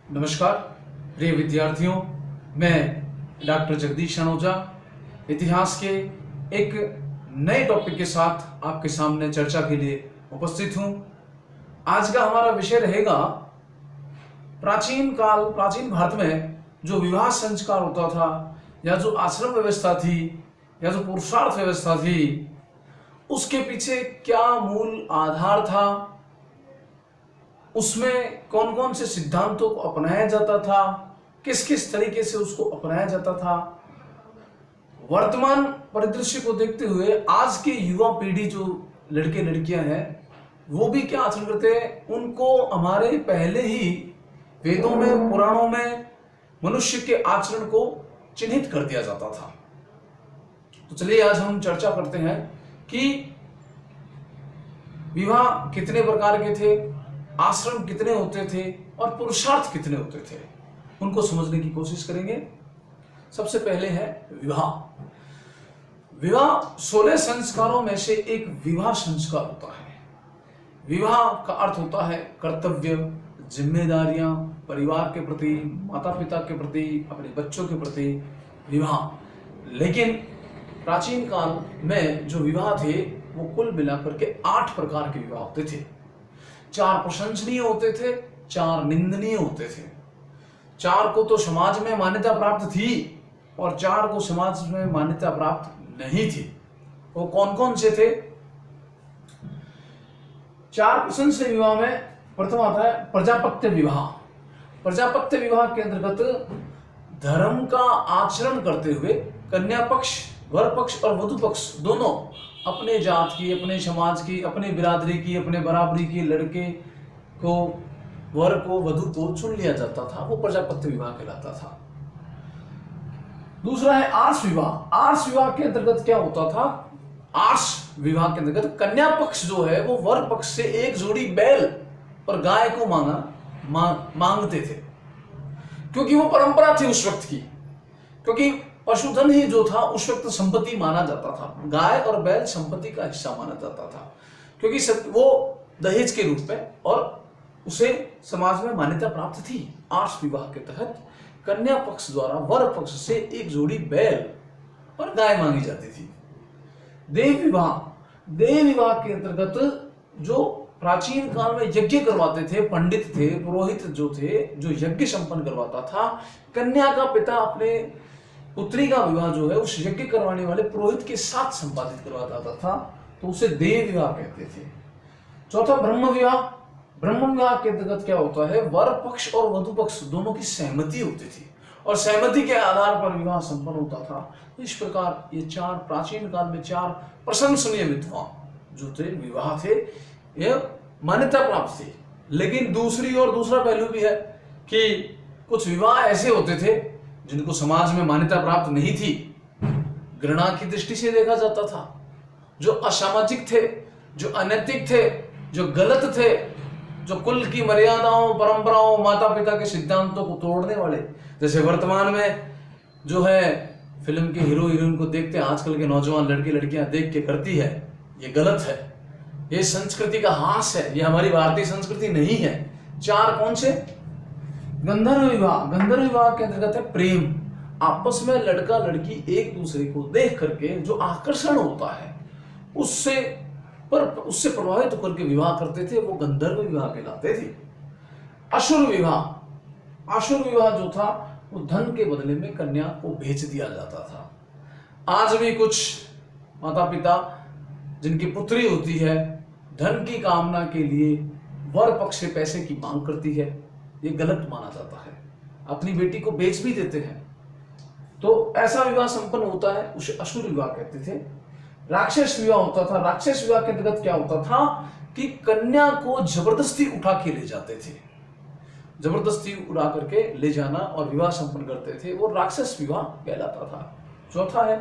नमस्कार प्रिय विद्यार्थियों, मैं डॉक्टर जगदीश अनोजा इतिहास के एक नए टॉपिक के साथ आपके सामने चर्चा के लिए उपस्थित हूं। आज का हमारा विषय रहेगा प्राचीन भारत में जो विवाह संस्कार होता था या जो आश्रम व्यवस्था थी या जो पुरुषार्थ व्यवस्था थी, उसके पीछे क्या मूल आधार था, उसमें कौन कौन से सिद्धांतों को अपनाया जाता था, किस किस तरीके से उसको अपनाया जाता था। वर्तमान परिदृश्य को देखते हुए आज की युवा पीढ़ी जो लड़के लड़कियां हैं वो भी क्या आचरण करते हैं, उनको हमारे पहले ही वेदों में पुराणों में मनुष्य के आचरण को चिन्हित कर दिया जाता था। तो चलिए आज हम चर्चा करते हैं कि विवाह कितने प्रकार के थे, आश्रम कितने होते थे और पुरुषार्थ कितने होते थे, उनको समझने की कोशिश करेंगे। सबसे पहले है विवाह। विवाह 16 संस्कारों में से एक विवाह संस्कार होता है। विवाह का अर्थ होता है कर्तव्य, जिम्मेदारियां, परिवार के प्रति, माता पिता के प्रति, अपने बच्चों के प्रति विवाह। लेकिन प्राचीन काल में जो विवाह थे वो कुल मिलाकर के 8 प्रकार के विवाह होते थे। 4 प्रशंसनीय होते थे, 4 निंदनीय होते थे। 4 को तो समाज में मान्यता प्राप्त थी और 4 को समाज में मान्यता प्राप्त नहीं थी। वो कौन कौन से थे? 4 प्रशंसनीय विवाह में प्रथम आता है प्रजापत्य विवाह। प्रजापत्य विवाह के अंतर्गत धर्म का आचरण करते हुए कन्या पक्ष, वर पक्ष और वधु पक्ष दोनों अपने जात की, अपने समाज की, अपने बिरादरी की, अपने बराबरी की लड़के को, वर को, वधु को चुन लिया जाता था। वो प्रजापत्य विवाह कहलाता था। दूसरा है आर्ष विवाह। आर्ष विवाह के अंतर्गत क्या होता था? आर्ष विवाह के अंतर्गत कन्या पक्ष जो है वो वर पक्ष से एक जोड़ी बैल और गाय को मांगते थे, क्योंकि वो परंपरा थी उस वक्त की। क्योंकि पशुधन ही जो था उस वक्त संपत्ति माना जाता था, गाय और बैल संपत्ति का हिस्सा माना जाता था, क्योंकि वो दहेज के रूप में और उसे समाज में मान्यता प्राप्त थी। आर्ष विवाह के तहत कन्या पक्ष द्वारा वर पक्ष से एक जोड़ी बैल और गाय मांगी जाती थी। देव विवाह। देव विवाह के अंतर्गत जो प्राचीन काल में यज्ञ करवाते थे, पंडित थे, पुरोहित जो थे, जो यज्ञ संपन्न करवाता था, कन्या का पिता अपने पुत्री का विवाह जो है उस यज्ञ करवाने वाले पुरोहित के साथ संपादित करवाता था, तो उसे देव विवाह कहते थे। चौथा ब्रह्म विवाह। ब्रह्म विवाह के अंतर्गत क्या होता है? वर पक्ष और वधु पक्ष दोनों की सहमति होती थी और सहमति के आधार पर विवाह संपन्न होता था। तो इस प्रकार ये 4 प्राचीन काल में 4 प्रशंसनीय विद्वान जो थे, विवाह थे, ये मान्यता प्राप्त थी। लेकिन दूसरा पहलू भी है कि कुछ विवाह ऐसे होते थे जिनको समाज में मान्यता प्राप्त नहीं थी, घृणा की दृष्टि से देखा जाता था, जो असामाजिक थे, जो अनैतिक थे, जो गलत थे, जो कुल की मर्यादाओं, परंपराओं, माता पिता के सिद्धांतों को तोड़ने वाले। जैसे वर्तमान में जो है फिल्म के हीरो हीरोइन को देखते हैं आजकल के नौजवान लड़के लड़कियां देख के करती है, ये गलत है, ये संस्कृति का ह्रास है, ये हमारी भारतीय संस्कृति नहीं है। 4 कौन से? गंधर्व विवाह। गंधर्व विवाह के अंतर्गत है प्रेम। आपस में लड़का लड़की एक दूसरे को देख करके जो आकर्षण होता है उससे प्रभावित होकर के विवाह करते थे, वो गंधर्व विवाह कहलाते थे। असुर विवाह। असुर विवाह जो था वो धन के बदले में कन्या को बेच दिया जाता था। आज भी कुछ माता पिता जिनकी पुत्री होती है धन की कामना के लिए वर पक्ष से पैसे की मांग करती है, ये गलत माना जाता है, अपनी बेटी को बेच भी देते हैं। तो ऐसा विवाह संपन्न होता है, उसे असुर विवाह कहते थे। राक्षस विवाह होता था। राक्षस विवाह के अंतर्गत क्या होता था कि कन्या को जबरदस्ती उठा के ले जाते थे, जबरदस्ती उड़ा करके ले जाना और विवाह संपन्न करते थे, वो राक्षस विवाह कहलाता था। चौथा है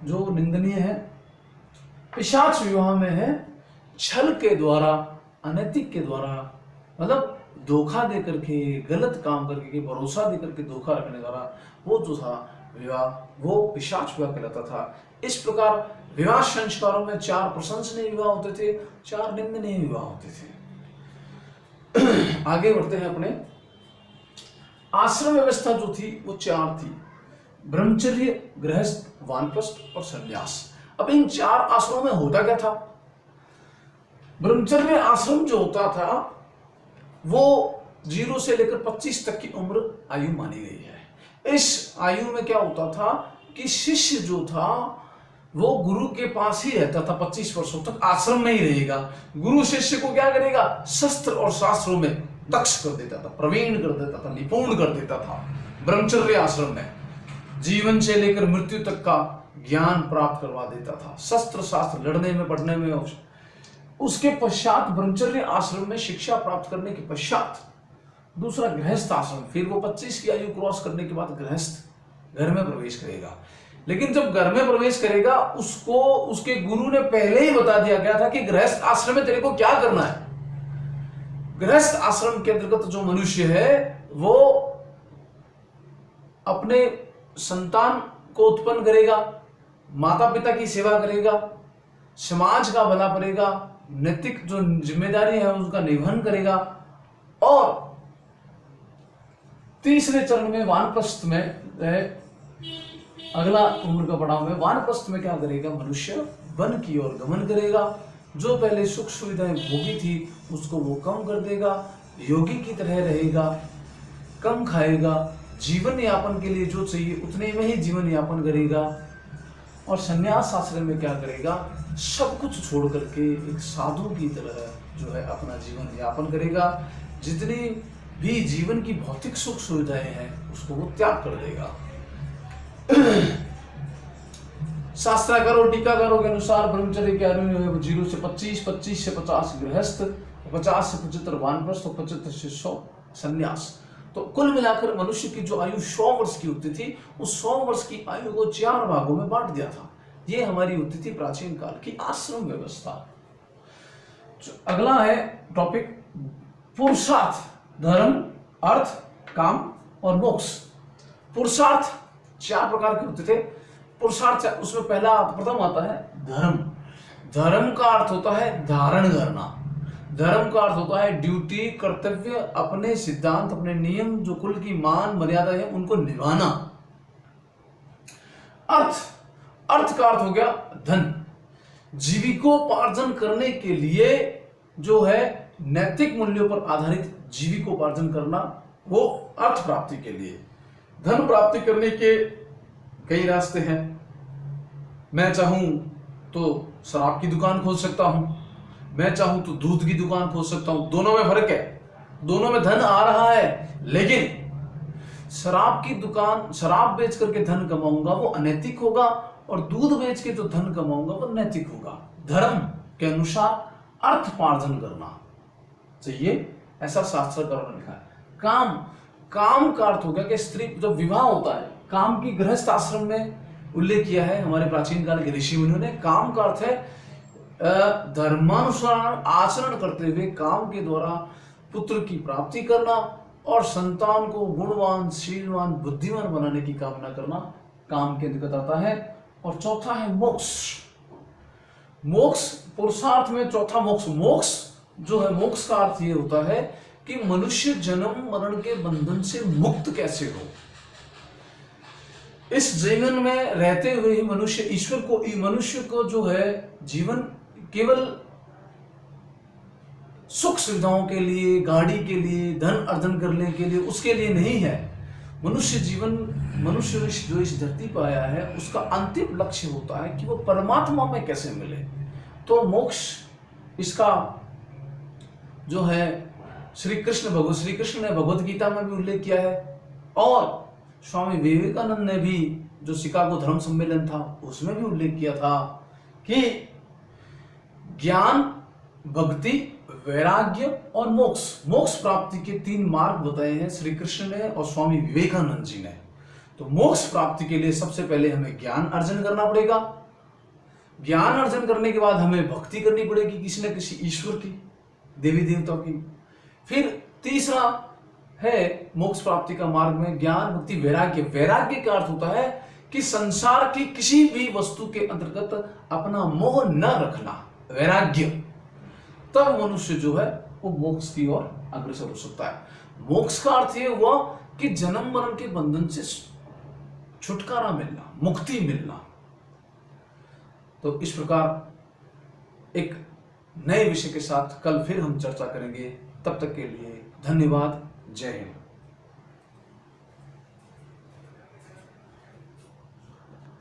जो निंदनीय है, पिशाच विवाह में है छल के द्वारा, अनैतिक के द्वारा, मतलब धोखा देकर के, गलत काम करके, भरोसा देकर के धोखा रखने वाला वो जो था विवाह, वो पिशाच विवाह कहलाता था। इस प्रकार विवाह संस्कारों में 4 प्रशंसनीय विवाह होते थे, 4 निंदनीय विवाह होते थे। आगे बढ़ते हैं अपने आश्रम व्यवस्था जो थी वो 4 थी, ब्रह्मचर्य, गृहस्थ, वानप्रस्थ और संन्यास। अब इन 4 आश्रमों में होता क्या था? ब्रह्मचर्य आश्रम जो होता था वो 0 से लेकर 25 तक की उम्र आयु मानी गई है। इस आयु में क्या होता था कि शिष्य जो था वो गुरु के पास ही रहता था, 25 वर्षों तक आश्रम में ही रहेगा। गुरु शिष्य को क्या करेगा? शस्त्र और शास्त्रों में दक्ष कर देता था, प्रवीण कर देता था, निपुण कर देता था। ब्रह्मचर्य आश्रम में जीवन से लेकर मृत्यु तक का ज्ञान प्राप्त करवा देता था, शस्त्र शास्त्र लड़ने में, पढ़ने में। उसके पश्चात ब्रह्मचर्य आश्रम में शिक्षा प्राप्त करने के पश्चात दूसरा गृहस्थ आश्रम, फिर वो 25 की आयु क्रॉस करने के बाद गृहस्थ घर में प्रवेश करेगा। लेकिन जब घर में प्रवेश करेगा उसको उसके गुरु ने पहले ही बता दिया गया था कि गृहस्थ आश्रम में तेरे को क्या करना है। गृहस्थ आश्रम के अंतर्गत जो मनुष्य है वो अपने संतान को उत्पन्न करेगा, माता पिता की सेवा करेगा, समाज का भला करेगा, नैतिक जो जिम्मेदारी है उसका निर्वहन करेगा। और तीसरे चरण में वानप्रस्थ में अगला उम्र का पड़ाव में वानप्रस्थ में क्या करेगा? मनुष्य वन की ओर गमन करेगा। जो पहले सुख सुविधाएं भोगी थी उसको वो कम कर देगा, योगी की तरह रहेगा, कम खाएगा, जीवन यापन के लिए जो चाहिए उतने में ही जीवन यापन करेगा। और संन्यास आश्रम में क्या करेगा? सब कुछ छोड़ करके एक साधु की तरह जो है अपना जीवन यापन करेगा। जितनी भी जीवन की भौतिक सुख सुविधाएं हैं उसको वो त्याग कर देगा। शास्त्राकारों और टीकाकारों के अनुसार ब्रह्मचर्य की आयु है 0 से 25, 25 से 50 गृहस्थ, 50 से 75 वानप्रस्थ और 75 से 100 संन्यास। तो कुल मिलाकर मनुष्य की जो आयु 100 वर्ष की होती थी उस 100 वर्ष की आयु को 4 भागों में बांट दिया था। ये हमारी होती थी प्राचीन काल की आश्रम व्यवस्था। अगला है टॉपिक पुरुषार्थ, धर्म, अर्थ, काम और मोक्ष। पुरुषार्थ 4 प्रकार के होते थे। पुरुषार्थ उसमें प्रथम आता है धर्म। धर्म का अर्थ होता है धारण करना। धर्म का अर्थ होता है ड्यूटी, कर्तव्य, अपने सिद्धांत, अपने नियम, जो कुल की मान मर्यादा है उनको निभाना। अर्थ का अर्थ हो गया धन। जीविकोपार्जन करने के लिए जो है नैतिक मूल्यों पर आधारित जीविकोपार्जन करना, वो अर्थ प्राप्ति के लिए। धन प्राप्ति करने के कई रास्ते हैं। मैं चाहूं तो शराब की दुकान खोल सकता हूं, मैं चाहूं तो दूध की दुकान खोल सकता हूं। दोनों में फर्क है, दोनों में धन आ रहा है। लेकिन शराब की दुकान, शराब बेच करके धन कमाऊंगा वो अनैतिक होगा, और दूध बेच के जो धन कमाऊंगा वो नैतिक होगा। धर्म के अनुसार अर्थपार्जन करना चाहिए, ऐसा शास्त्रकारों ने लिखा है। काम का अर्थ हो गया कि स्त्री जब विवाह होता है, काम की गृहस्थ आश्रम में उल्लेख किया है हमारे प्राचीन काल के ऋषि मुनियों ने। काम का अर्थ है धर्मानुसार आचरण करते हुए काम के द्वारा पुत्र की प्राप्ति करना और संतान को गुणवान, शीलवान, बुद्धिमान बनाने की कामना करना काम के अंतर्गत आता है। और चौथा है मोक्ष। मोक्ष पुरुषार्थ में चौथा मोक्ष। मोक्ष जो है, मोक्ष का अर्थ ये होता है कि मनुष्य जन्म मरण के बंधन से मुक्त कैसे हो। इस जीवन में रहते हुए ही मनुष्य को जो है जीवन केवल सुख सुविधाओं के लिए, गाड़ी के लिए, धन अर्जन करने के लिए, उसके लिए नहीं है। मनुष्य जो इस धरती पर आया है उसका अंतिम लक्ष्य होता है कि वो परमात्मा में कैसे मिले। तो मोक्ष इसका जो है श्री कृष्ण ने भगवत गीता में भी उल्लेख किया है, और स्वामी विवेकानंद ने भी जो शिकागो धर्म सम्मेलन था उसमें भी उल्लेख किया था कि ज्ञान, भक्ति, वैराग्य और मोक्ष प्राप्ति के 3 मार्ग बताए हैं श्री कृष्ण ने और स्वामी विवेकानंद जी ने। तो मोक्ष प्राप्ति के लिए सबसे पहले हमें ज्ञान अर्जन करना पड़ेगा। ज्ञान अर्जन करने के बाद हमें भक्ति करनी पड़ेगी किसी न किसी ईश्वर की, देवी देवताओं की। फिर तीसरा है मोक्ष प्राप्ति का मार्ग में ज्ञान, भक्ति, वैराग्य। वैराग्य का अर्थ होता है कि संसार की किसी भी वस्तु के अंतर्गत अपना मोह न रखना, वैराग्य। तब मनुष्य जो है वो मोक्ष की ओर अग्रसर हो सकता है। मोक्ष का अर्थ ये हुआ कि जन्म मरण के बंधन से छुटकारा मिलना, मुक्ति मिलना। तो इस प्रकार एक नए विषय के साथ कल फिर हम चर्चा करेंगे। तब तक के लिए धन्यवाद। जय हिंद।